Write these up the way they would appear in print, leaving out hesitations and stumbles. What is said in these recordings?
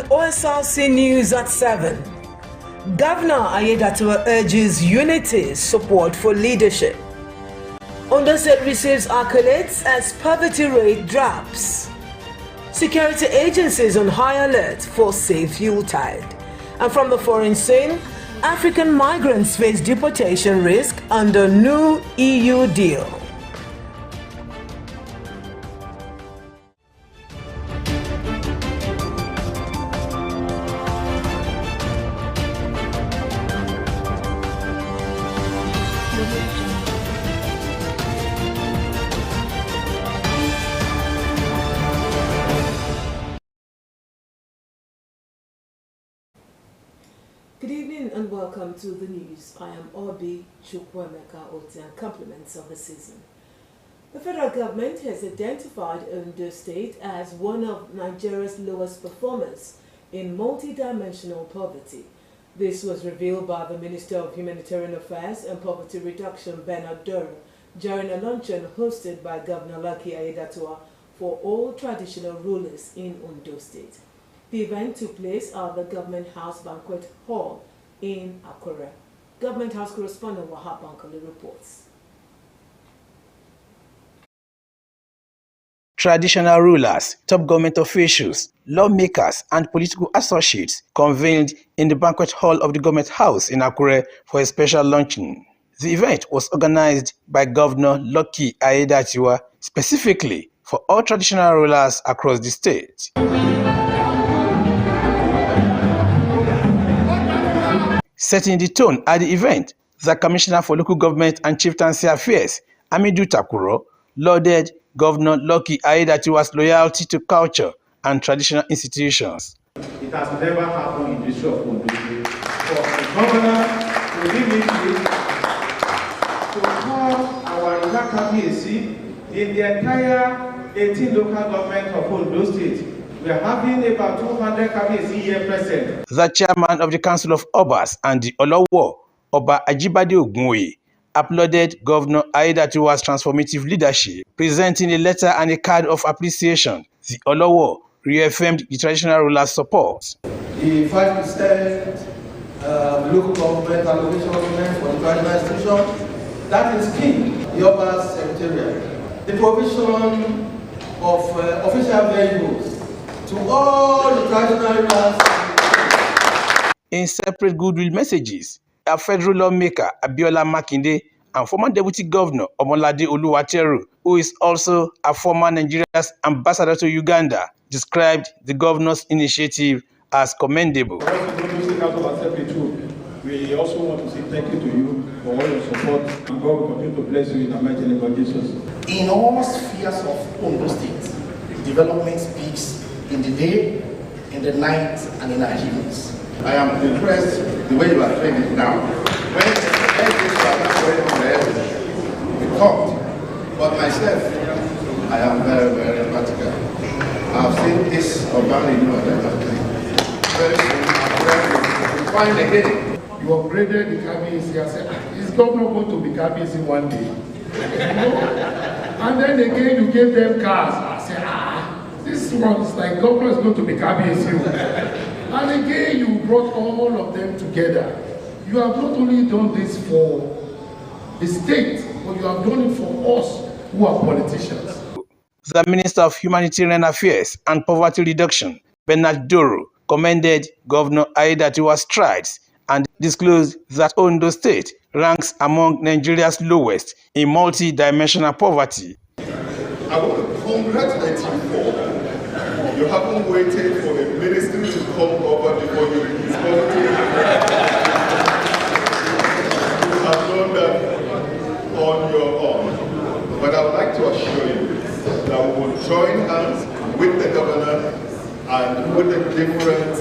Osrc News at 7. Governor Aiyedatiwa urges unity, support for leadership. Ondo State receives accolades as poverty rate drops. Security agencies on high alert for safe Yuletide. And from the foreign scene, African migrants face deportation risk under new EU deal. Good evening and welcome to the news. I am Obi Chukwemeka Oti and compliments of the season. The federal government has identified Ondo State as one of Nigeria's lowest performers in multi-dimensional poverty. This was revealed by the Minister of Humanitarian Affairs and Poverty Reduction, Bernard Doro, during a luncheon hosted by Governor Lucky Aiyedatiwa for all traditional rulers in Ondo State. The event took place at the Government House Banquet Hall in Akure. Government House correspondent Wahab Bankole reports. Traditional rulers, top government officials, lawmakers, and political associates convened in the banquet hall of the Government House in Akure for a special luncheon. The event was organized by Governor Lucky Aiyedatiwa specifically for all traditional rulers across the state. Setting the tone at the event, the Commissioner for Local Government and Chieftaincy Affairs, Amidu Takuro, lauded Governor Lucky Aiyedatiwa's loyalty to culture and traditional institutions. It has never happened in the history of Ondo State for the governor to give it to have our Kabiyesi in the entire 18 local government of Ondo State. We are having about 200 Kabiyesi here present. The chairman of the Council of Obas and the Olowo, Oba Ajibade Ogunwoye, applauded Governor Aiyedatiwa's transformative leadership, presenting a letter and a card of appreciation. The Olowo reaffirmed the traditional ruler's support. The 5% local government allocation for the traditional institution, that is key. The Obas Secretariat, the provision of official vehicles to all the traditional rulers. In separate goodwill messages, a federal lawmaker, Abiola Makinde, and former Deputy Governor, Omolade Oluwateru, who is also a former Nigeria's ambassador to Uganda, described the governor's initiative as commendable. We also want to say thank you to you for all your support, and God will continue to bless you in the mighty name of Jesus. In all spheres of Ondo State, development speaks in the day, in the night, and in our evenings. I am impressed the way you are doing it now. When everything we talked, but myself, I am very, very practical. I have seen this urban renewal very soon. I'm find again. You upgraded the Kabiyesi. I said, is governor going to be Kabiyesi one day? And then again, you gave them cars. I said, this one is like governor is going to be Kabiyesi. And again, you brought all of them together. You have not only done this for the state, but you have done it for us who are politicians. The Minister of Humanitarian Affairs and Poverty Reduction, Bernard Doro, commended Governor Aiyedatiwa's strides and disclosed that Ondo State ranks among Nigeria's lowest in multi-dimensional poverty. I want to congratulate you for you haven't waited for the ministry to come over before you release poverty. You have done that on your own. But I would like to assure you that we will join hands with the governor and with the different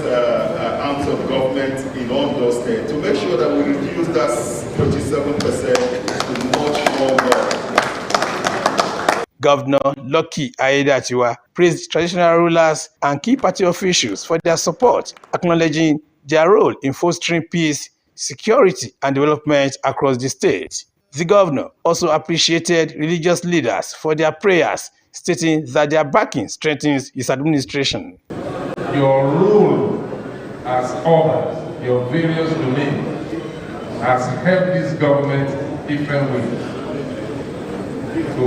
arms of government in Ondo State to make sure that we reduce that 37% to much more. Governor Lucky Aiyedatiwa praised traditional rulers and key party officials for their support, acknowledging their role in fostering peace, security, and development across the state. The governor also appreciated religious leaders for their prayers, stating that their backing strengthens his administration. your role as urban, your various domains, has helped this government different ways to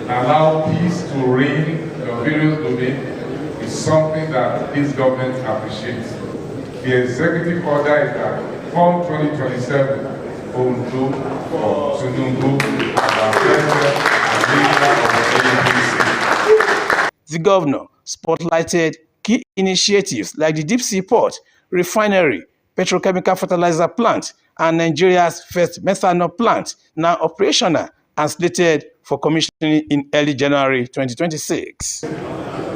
allow peace to reign in your various domains is something that this government appreciates. The executive order is that from 2027, Ondo or Tinubu as our president and leader of the APC. The governor spotlighted key initiatives like the deep sea port, refinery, petrochemical fertilizer plant, and Nigeria's first methanol plant, now operational and slated for commissioning in early January 2026.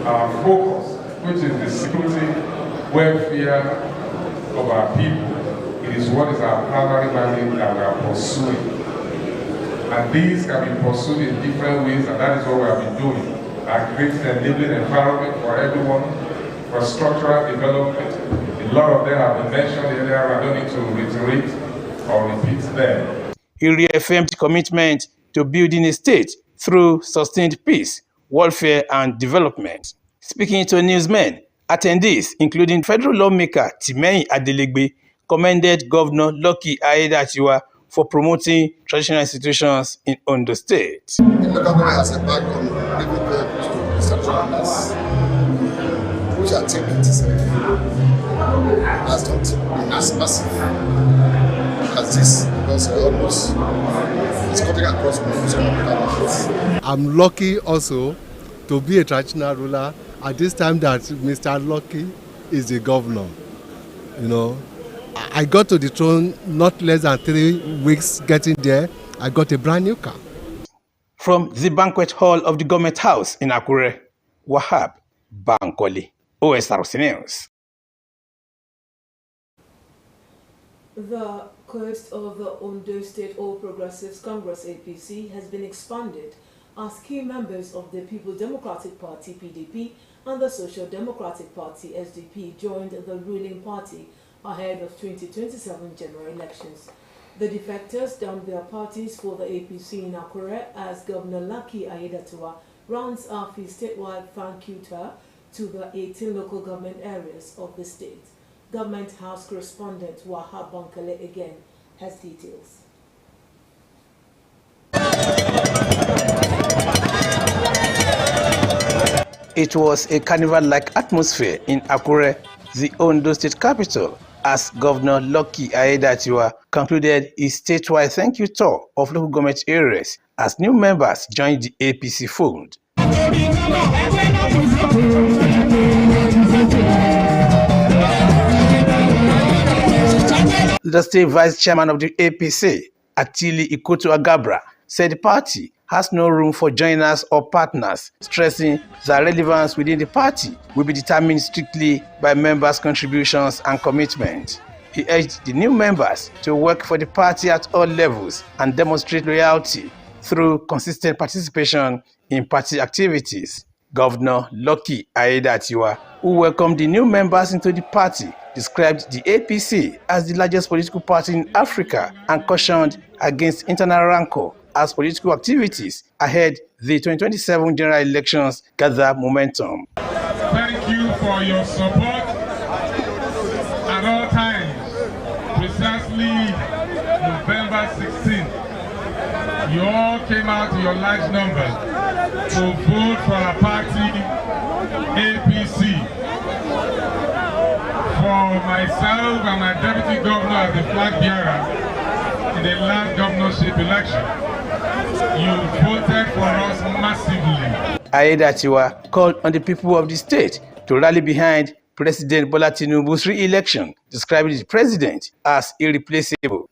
Our focus, which is the security, welfare of our people, it is what is our primary mandate that we are pursuing. And these can be pursued in different ways, and that is what we have been doing. Creating an enabling environment for everyone, for structural development. A lot of them have been mentioned earlier, I don't need to reiterate or repeat them. He reaffirmed commitment to building a state through sustained peace, welfare, and development. Speaking to newsmen, attendees, including federal lawmaker Timothy Adelegbe, commended Governor Lucky Aiyedatiwa for promoting traditional institutions in Ondo State. The local government has a background giving birth to central planners, which I think has not been as massive as this, because almost it's cutting across most of the governments. I'm lucky also to be a traditional ruler at this time that Mr. Lucky is the governor. You know, I got to the throne not less than 3 weeks getting there. I got a brand new car. From the banquet hall of the government house in Akure, Wahab Bankole, Osrc News. The coast of the Ondo State All Progressives Congress APC has been expanded as key members of the People Democratic Party PDP and the Social Democratic Party SDP joined the ruling party ahead of 2027 general elections. The defectors dumped their parties for the APC in Akure as Governor Lucky Aiyedatiwa rounds off his statewide thank you tour to the 18 local government areas of the state. Government House correspondent Wahab Bankole again has details. It was a carnival-like atmosphere in Akure, the Ondo State capital, as Governor Lucky Aiyedatiwa concluded his statewide thank you tour of local government areas as new members joined the APC fold. The state vice chairman of the APC, Atili Ikoto Agabra, said the party has no room for joiners or partners, stressing that relevance within the party will be determined strictly by members' contributions and commitment. He urged the new members to work for the party at all levels and demonstrate loyalty through consistent participation in party activities. Governor Lucky Aiyedatiwa, who welcomed the new members into the party, described the APC as the largest political party in Africa and cautioned against internal rancor as political activities ahead the 2027 general elections gather momentum. Thank you for your support at all times. Precisely November 16th, you all came out in your large numbers to vote for our party, APC. For myself and my deputy governor as the flag bearer in the last governorship election, you voted for us massively. Aiyedatiwa called on the people of the state to rally behind President Bola Tinubu's re-election, describing the president as irreplaceable.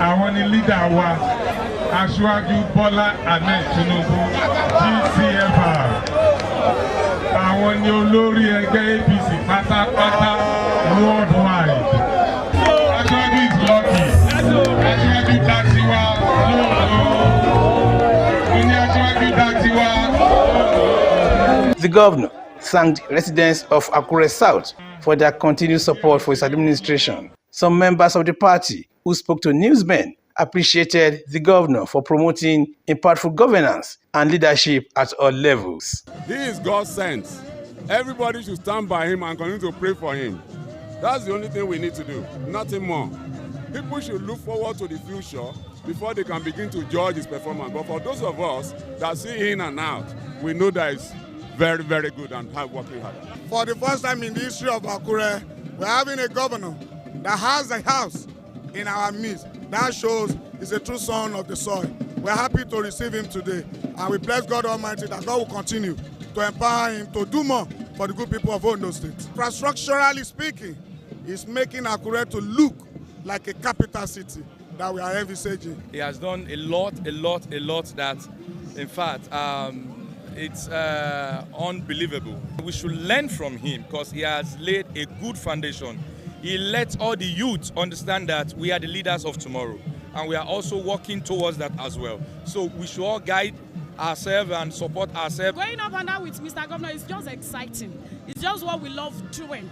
Àwọn ni leader wa, Aṣíwájú Bọ́lá Ahmed Tinubu, GCFR. Àwọn ni olórí ẹgbẹ́ APC pátápátá worldwide. Aṣíwájú is lucky. Aṣíwájú dá tiwa lóòótọ́. Ó ní Aṣíwájú dá tiwa. The governor thanked residents of Akure South for their continued support for his administration. Some members of the party who spoke to newsmen appreciated the governor for promoting impactful governance and leadership at all levels. He is God sent. Everybody should stand by him and continue to pray for him. That's the only thing we need to do, nothing more. People should look forward to the future before they can begin to judge his performance. But for those of us that see in and out, we know that it's very, very good and hard working hard. For the first time in the history of Akure, we're having a governor that has a house in our midst. That shows he's a true son of the soil. We're happy to receive him today, and we bless God Almighty that God will continue to empower him to do more for the good people of Ondo State. Infrastructurally speaking, he's making Akure to look like a capital city that we are envisaging. He has done a lot that, in fact, it's unbelievable. We should learn from him because he has laid a good foundation. He lets all the youth understand that we are the leaders of tomorrow, and we are also working towards that as well. So we should all guide ourselves and support ourselves. Going up and down with Mr. Governor is just exciting. It's just what we love doing.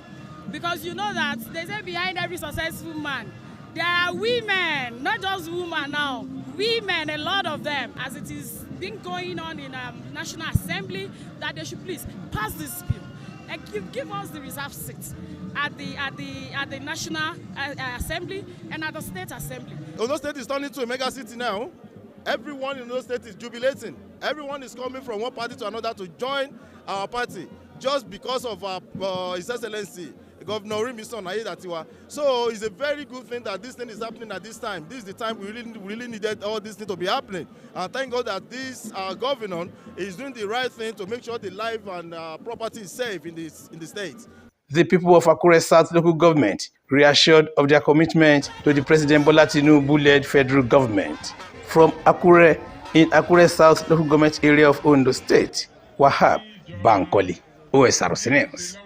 Because you know that they say behind every successful man, there are women, not just women now, women, a lot of them, as it is been going on in National Assembly, that they should please pass this bill and give us the reserved seats at the National Assembly and at the State Assembly. Ondo State is turning into a mega city now. Everyone in Ondo State is jubilating. Everyone is coming from one party to another to join our party just because of His Excellency, Governor Orimisan Ayedatiwa. So it's a very good thing that this thing is happening at this time. This is the time we really needed all this thing to be happening. And thank God that this governor is doing the right thing to make sure the life and property is safe in the state. The people of Akure South local government reassured of their commitment to the President Bola Tinubu-led federal government. From Akure, in Akure South local government area of Ondo State, Wahab Bankole, Osrc News.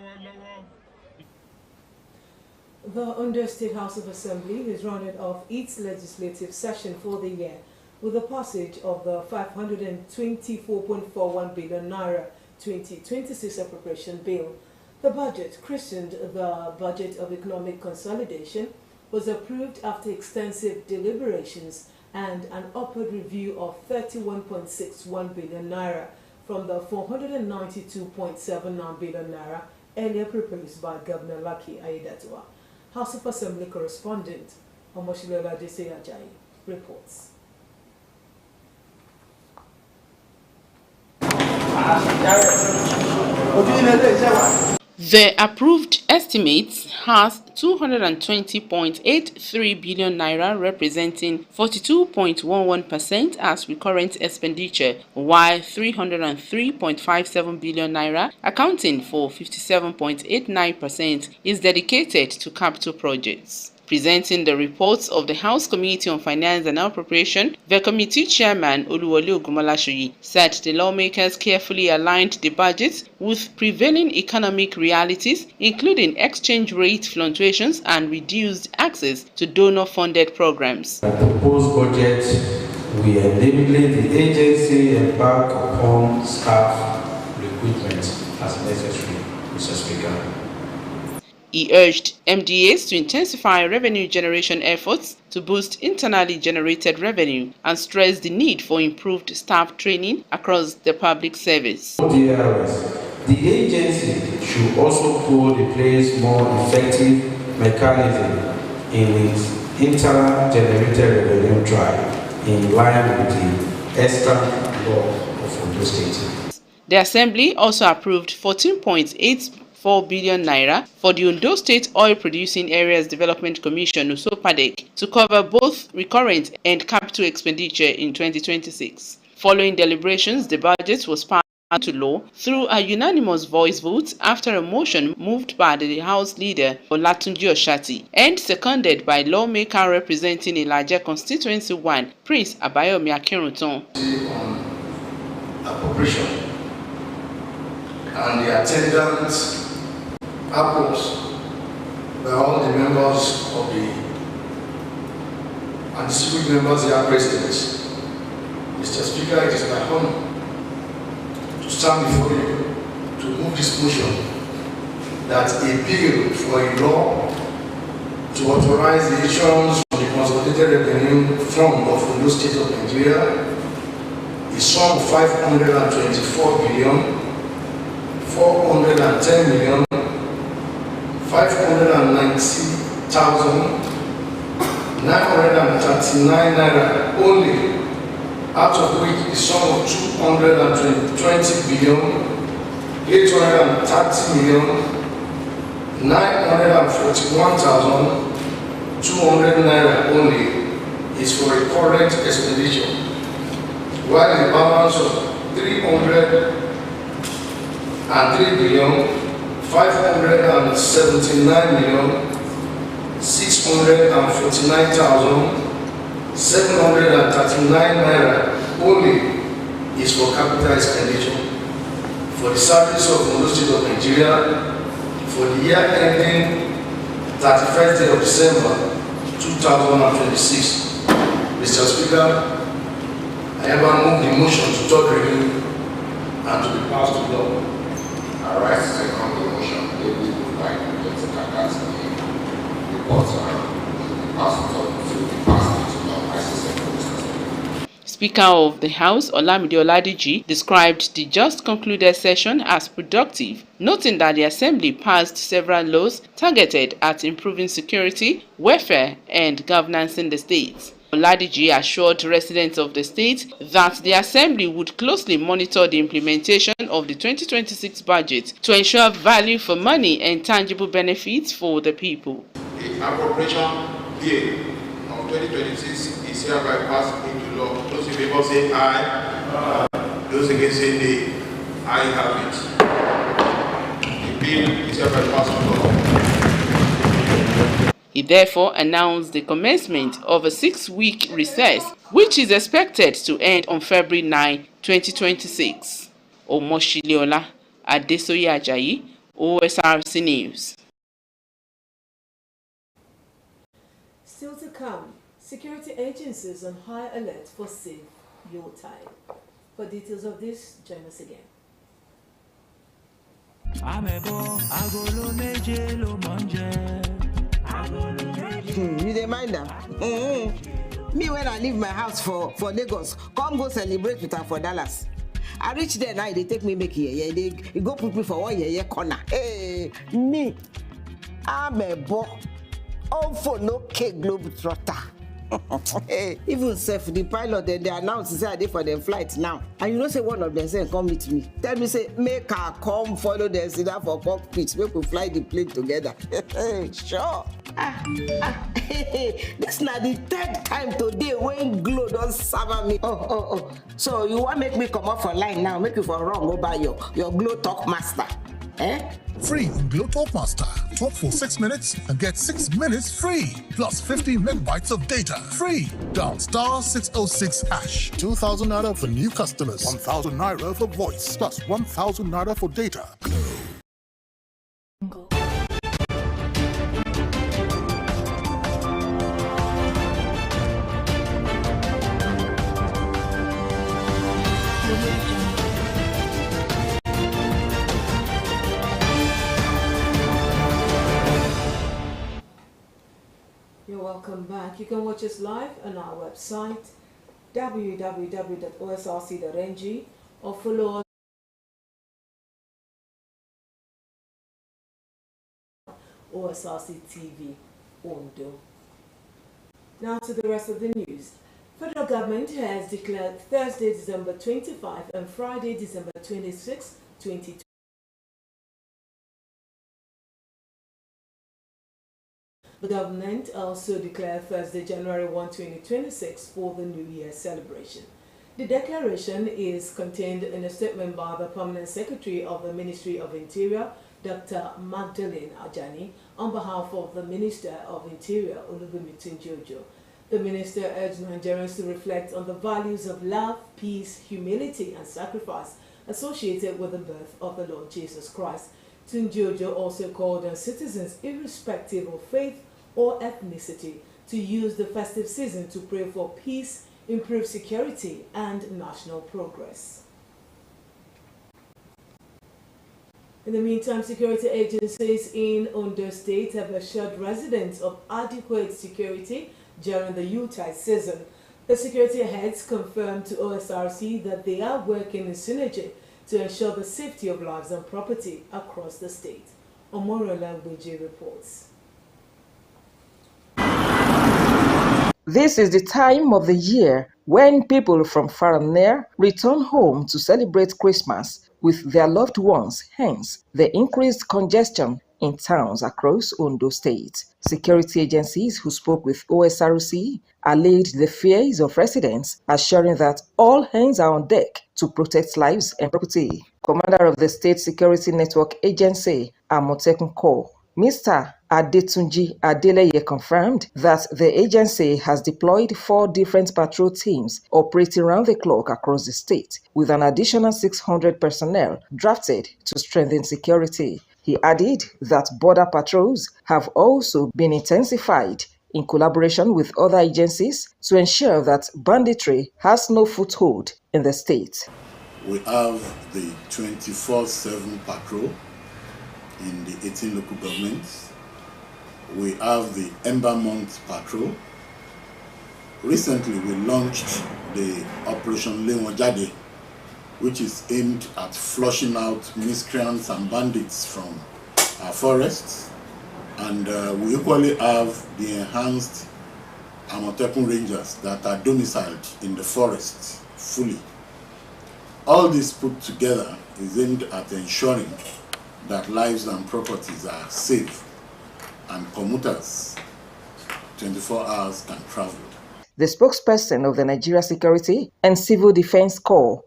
The Ondo State House of Assembly has rounded off its legislative session for the year with the passage of the 524.41 billion naira 2026 appropriation bill. The budget, christened the Budget of Economic Consolidation, was approved after extensive deliberations and an upward review of 31.61 billion naira from the 492.79 billion naira earlier proposed by Governor Lucky Ayedatiwa. House of Assembly correspondent Omoshilola Deseyajayi reports. The approved estimate has 220.83 billion naira, representing 42.11% as recurrent expenditure, while 303.57 billion naira, accounting for 57.89%, is dedicated to capital projects. Presenting the reports of the House Committee on Finance and Appropriation, the committee chairman Oluwole Ogunmolashoyi said the lawmakers carefully aligned the budget with prevailing economic realities, including exchange rate fluctuations and reduced access to donor-funded programs. The proposed budget will enable the agency embark upon staff recruitment as necessary, Mr. Speaker. He urged MDAs to intensify revenue generation efforts to boost internally generated revenue and stressed the need for improved staff training across the public service. The agency should also put in place more effective mechanism in its internal generated revenue drive in line with the extra law of Ondo State. The Assembly also approved 14.84 billion naira for the Ondo State Oil Producing Areas Development Commission (USOPADEC) to cover both recurrent and capital expenditure in 2026. Following deliberations, the budget was passed into law through a unanimous voice vote after a motion moved by the House Leader Olatunji Oshati and seconded by lawmaker representing Ilaje Constituency 1, Prince Abayomi Akinruntan. Appropriation and the attendant applause by all the members of and district members and presidents. Mr. Speaker, it is my honor to stand before you to move this motion that a bill for a law to authorize the issuance of the Consolidated Revenue Fund of the State of Nigeria, a sum of 524 billion 410 million 590,939 naira only, out of which the sum of 220 billion 830 million 941,200 naira only is for a current expenditure, while the balance of 303 billion 579 million 649,739 naira only is for capital expenditure for the service of the State of Nigeria for the year ending 31st day of December 2026. Mr. Speaker, I hereby move the motion to third reading and to be passed to law. I rise to second the motion ably moved by Dr. Kakas. The reports are passed to be passed into law. I second Mr. Speaker. Speaker of the House, Olamide Oladiji, described the just concluded session as productive, noting that the Assembly passed several laws targeted at improving security, welfare, and governance in the state. Oladiji assured residents of the state that the Assembly would closely monitor the implementation of the 2026 budget to ensure value for money and tangible benefits for the people. The appropriation bill of 2026 is hereby passed into law. Those in favor say aye. Those against say nay. I have it. The bill is hereby passed into law. He therefore announced the commencement of a 6-week recess, which is expected to end on February 9, 2026. Omoshiliola Adesoye Ajayi, Osrc News. Still to come, security agencies on high alert for Save Your Time. For details of this, join us again. You dey mind am? Me when I leave my house for Lagos, come go celebrate with her for Dallas. I reach there now, they take me make yeye. They go put me for one yeye corner. Hey, me, I'm a boy. All for no cake globe trotter. Hey, even self the pilot they announced say I dey for them flight now. And you know say one of them say come meet me. Tell me say make her come follow them sit down for cockpit. Make we fly the plane together. Sure. This na the third time today when Glow don't serve me. Oh. So you want make me come up for line now? Make you for wrong go buy your Glow Talk Master. Free on Glow Talk Master. Talk for 6 minutes and get 6 minutes free. Plus 15 megabytes of data. Free. Dial *606#. 2,000 naira for new customers. 1,000 naira for voice. Plus 1,000 naira for data. Glow. You're welcome back. You can watch us live on our website www.osrc.ng or follow us Osrc TV Ondo. Now to the rest of the news. Federal government has declared Thursday, December 25 and Friday, December 26, 2020. The government also declared Thursday, January 1, 2026 for the New Year celebration. The declaration is contained in a statement by the Permanent Secretary of the Ministry of Interior, Dr. Magdalene Ajani, on behalf of the Minister of Interior, Olubunmi Tunjojo. The minister urged Nigerians to reflect on the values of love, peace, humility, and sacrifice associated with the birth of the Lord Jesus Christ. Tunjojo also called on citizens, irrespective of faith or ethnicity, to use the festive season to pray for peace, improved security, and national progress. In the meantime, security agencies in Ondo State have assured residents of adequate security during the Yuletide season. The security heads confirmed to Osrc that they are working in synergy to ensure the safety of lives and property across the state. Omorola Gbeje reports. This is the time of the year when people from far and near return home to celebrate Christmas with their loved ones, hence the increased congestion in towns across Ondo State. Security agencies who spoke with OSRC allayed the fears of residents, assuring that all hands are on deck to protect lives and property. Commander of the State Security Network Agency, Amotekun Corps, Mr. Adetunji Adeleye confirmed that the agency has deployed 4 different patrol teams operating round the clock across the state, with an additional 600 personnel drafted to strengthen security. He added that border patrols have also been intensified in collaboration with other agencies to ensure that banditry has no foothold in the state. We have the 24/7 patrol in the 18 local governments. We have the Ember Month Patrol. Recently, we launched the Operation Lewonjade, which is aimed at flushing out miscreants and bandits from our forests. And we equally have the enhanced Amotekun Rangers that are domiciled in the forests fully. All this put together is aimed at ensuring that lives and properties are safe and commuters 24 hours can travel. The spokesperson of the Nigeria Security and Civil Defense Corps,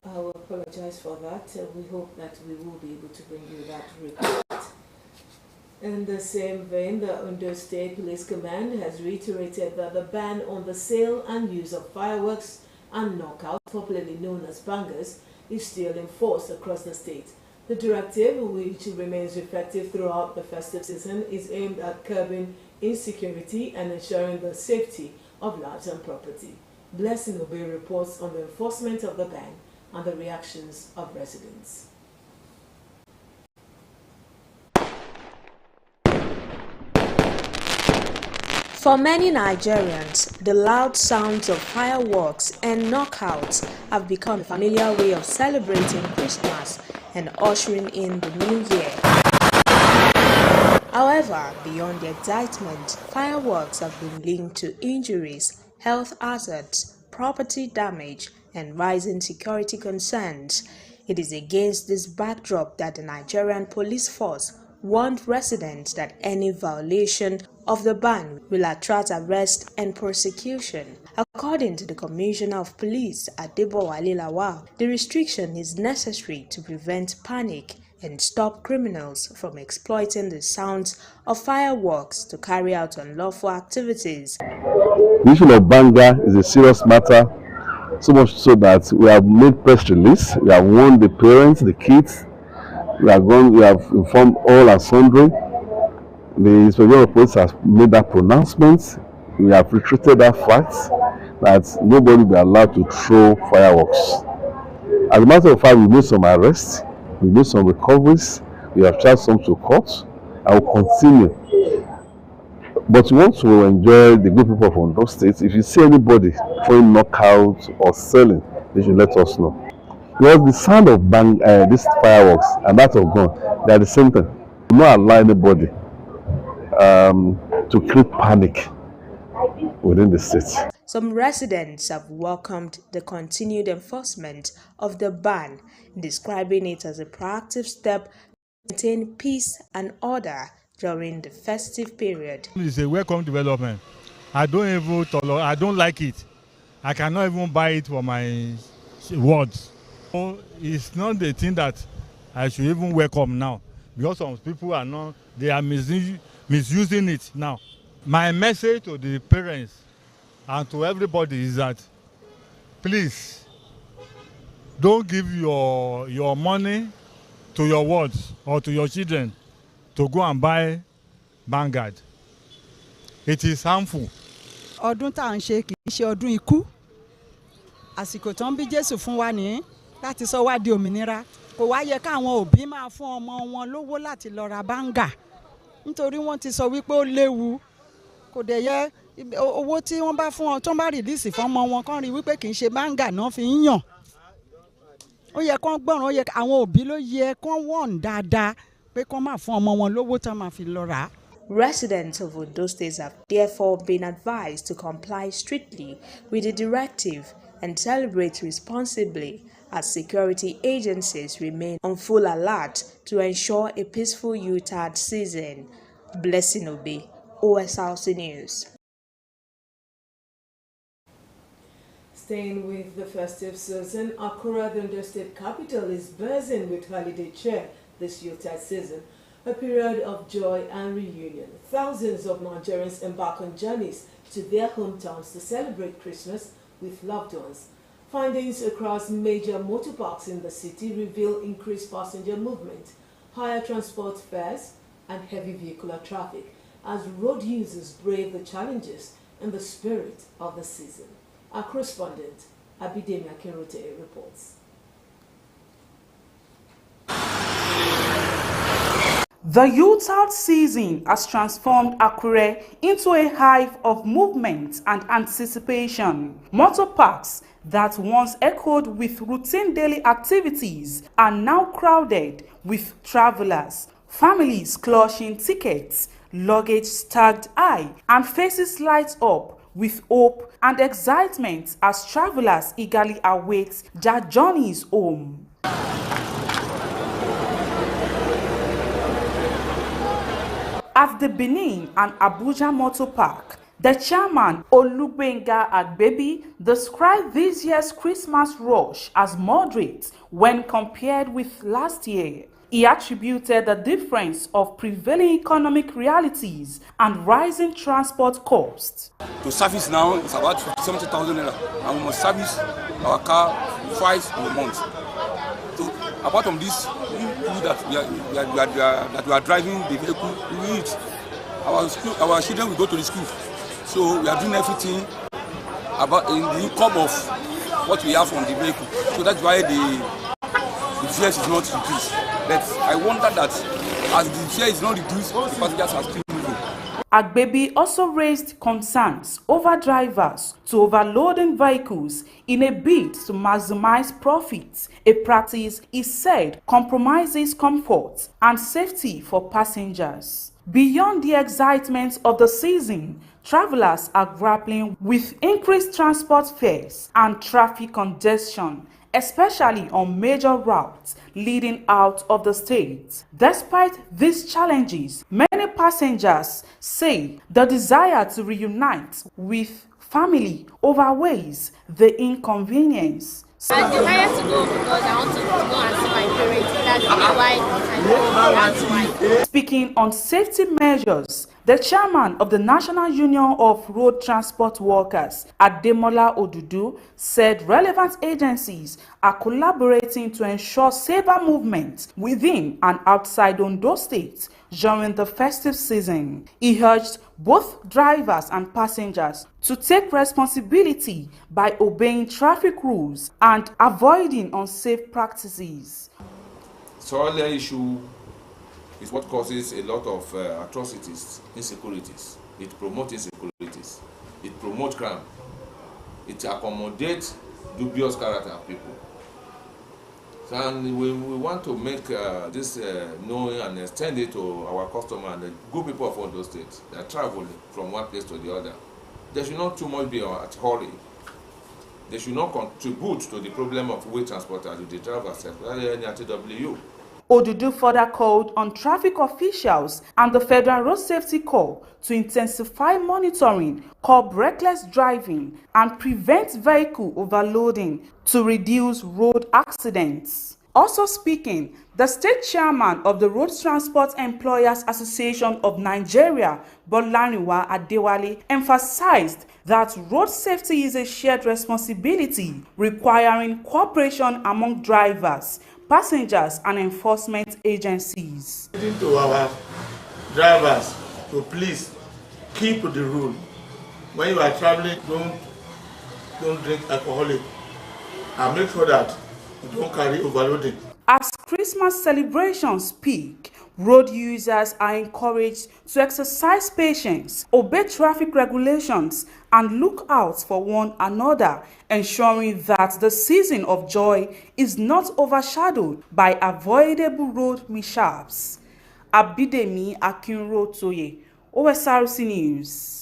I will apologize for that. We hope that we will be able to bring you that report. In the same vein, the Ondo State Police Command has reiterated that the ban on the sale and use of fireworks and knockout, popularly known as bangers, is still in force across the state. The directive, which remains effective throughout the festive season, is aimed at curbing insecurity and ensuring the safety of lives and property. Blessing Obey reports on the enforcement of the ban and the reactions of residents. For many Nigerians, the loud sounds of fireworks and knockouts have become a familiar way of celebrating Christmas and ushering in the new year. However, beyond the excitement, fireworks have been linked to injuries, health hazards, property damage, and rising security concerns. It is against this backdrop that the Nigerian police force warned residents that any violation of the ban will attract arrest and prosecution. According to the Commissioner of Police, Adebowale Lawal, the restriction is necessary to prevent panic and stop criminals from exploiting the sounds of fireworks to carry out unlawful activities. The issue of banger is a serious matter, so much so that we have made press release, we have warned the parents, the kids, we have informed all and sundry. The Inspector of Police has made that pronouncement. We have reiterated that fact that nobody will be allowed to throw fireworks. As a matter of fact, we made some arrests, we made some recoveries, we have charged some to court, and will continue. But we want to enjoy the good people of Ondo State. If you see anybody throwing knockout or selling, they should let us know. Because the sound of these fireworks and that of gun, they are the same thing. We will not allow anybody to create panic within the state. Some residents have welcomed the continued enforcement of the ban, describing it as a proactive step to maintain peace and order during the festive period. It's a welcome development. I don't like it. I cannot even buy it for my words. It's not the thing that I should even welcome now, because some people they are misusing it now. My message to the parents and to everybody is that please don't give your money to your wards or to your children to go and buy Vanguard. It is harmful. Ọdún tá à ń ṣe kì í ṣe ọdún ikú. Àsìkò tó ń bí Jésù fún wa ní láti sọ wá di òmìnira. Kò wá yẹ káwọn òbí máa fún ọmọ wọn lówó láti lọ ra báńgà. Nítorí wọ́n ti sọ wípé ó léwu. Kò dẹ̀ yẹ owó tí wọ́n bá fún ọ tó ń bá rìlíìsì fún ọmọ wọn kàn rí wípé kì í ṣe báńgà náà fi ń yàn. Ó yẹ kán gbọ́ràn, ó yẹ àwọn òbí ló yẹ kán wọ̀n dáadáa pé kán máa fún ọmọ wọn lówó tán máa fi lọ rà á. Residents of Ondo State have therefore been advised to comply strictly with the directive and celebrate responsibly as security agencies remain on full alert to ensure a peaceful Yuletide season. Blessing Obi, Osrc News. Staying with the festive season, Akure, the Ondo State capital, is buzzing with holiday cheer this Yuletide season, a period of joy and reunion. Thousands of Nigerians embark on journeys to their hometowns to celebrate Christmas with loved ones. Findings across major motor parks in the city reveal increased passenger movement, higher transport fares, and heavy vehicular traffic as road users brave the challenges in the spirit of the season. Our correspondent, Abidemi Akinrote, reports. The Yuletide season has transformed Akure into a hive of movement and anticipation. Motor parks that once echoed with routine daily activities are now crowded with travelers, families clutching tickets, luggage stacked high, and faces light up with hope and excitement as travelers eagerly await their journeys home. At the Benin and Abuja Motor Park, the chairman Olugbenga Agbebi described this year's Christmas rush as moderate when compared with last year. He attributed the difference of prevailing economic realities and rising transport costs. To service now is about 70,000 naira, and we must service our car twice in a month. So apart from this, that we are driving the vehicle, we eat. Our children will go to the school, so we are doing everything about in the income of what we have from the vehicle. So that's why the fare is not reduced. But I wonder that as the fare is not reduced, the passengers are still moving. Agbebi also raised concerns over drivers to overloading vehicles in a bid to maximize profits, a practice he said compromises comfort and safety for passengers. Beyond the excitement of the season, travelers are grappling with increased transport fares and traffic congestion, especially on major routes leading out of the state. Despite these challenges, many passengers say the desire to reunite with family outweighs the inconvenience. I decided to go because I want to go and see my parents. That's why I go. Speaking on safety measures, the chairman of the National Union of Road Transport Workers, Ademola Odudu, said relevant agencies are collaborating to ensure safer movement within and outside Ondo State during the festive season. He urged both drivers and passengers to take responsibility by obeying traffic rules and avoiding unsafe practices. Soil issue is what causes a lot of atrocities, insecurities. It promotes insecurities. It promotes crime. It accommodates dubious character of people. So, and we want to make this known and extend it to our customers and the good people of Ondo State that travel from one place to the other. They should not too much be at hurry. They should not contribute to the problem of way transporters with the drivers, any RTW. Odudu further called on traffic officials and the Federal Road Safety Corps to intensify monitoring, curb reckless driving, and prevent vehicle overloading to reduce road accidents. Also speaking, the state chairman of the Road Transport Employers Association of Nigeria, Bolaniwa Adewale, emphasized that road safety is a shared responsibility requiring cooperation among drivers, passengers and enforcement agencies. To our drivers to please keep the rule. When you are traveling, don't drink alcoholic, and make sure that you don't carry overloading. As Christmas celebrations peak, road users are encouraged to exercise patience, obey traffic regulations, and look out for one another, ensuring that the season of joy is not overshadowed by avoidable road mishaps. Abidemi Akinrotoye, Osrc News.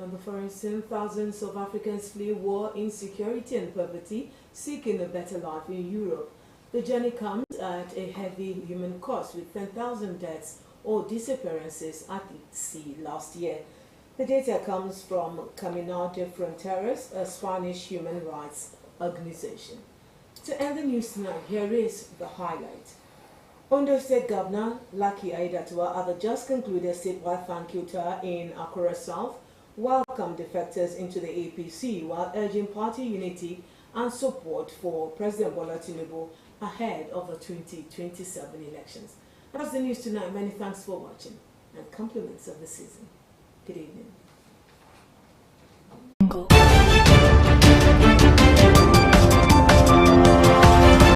On the foreign scene, thousands of Africans flee war, insecurity and poverty, seeking a better life in Europe. The journey comes at a heavy human cost, with 10,000 deaths or disappearances at sea last year. The data comes from Caminar de Fronteras, a Spanish human rights organization. To end the news tonight, here is the highlight. Ondo State Governor Lucky Aiyedatiwa at the just concluded statewide thank you tour in Akure South welcomed defectors into the APC while urging party unity and support for President Bola Tinubu ahead of the 2027 elections. That's the news tonight. Many thanks for watching and compliments of the season. Good evening.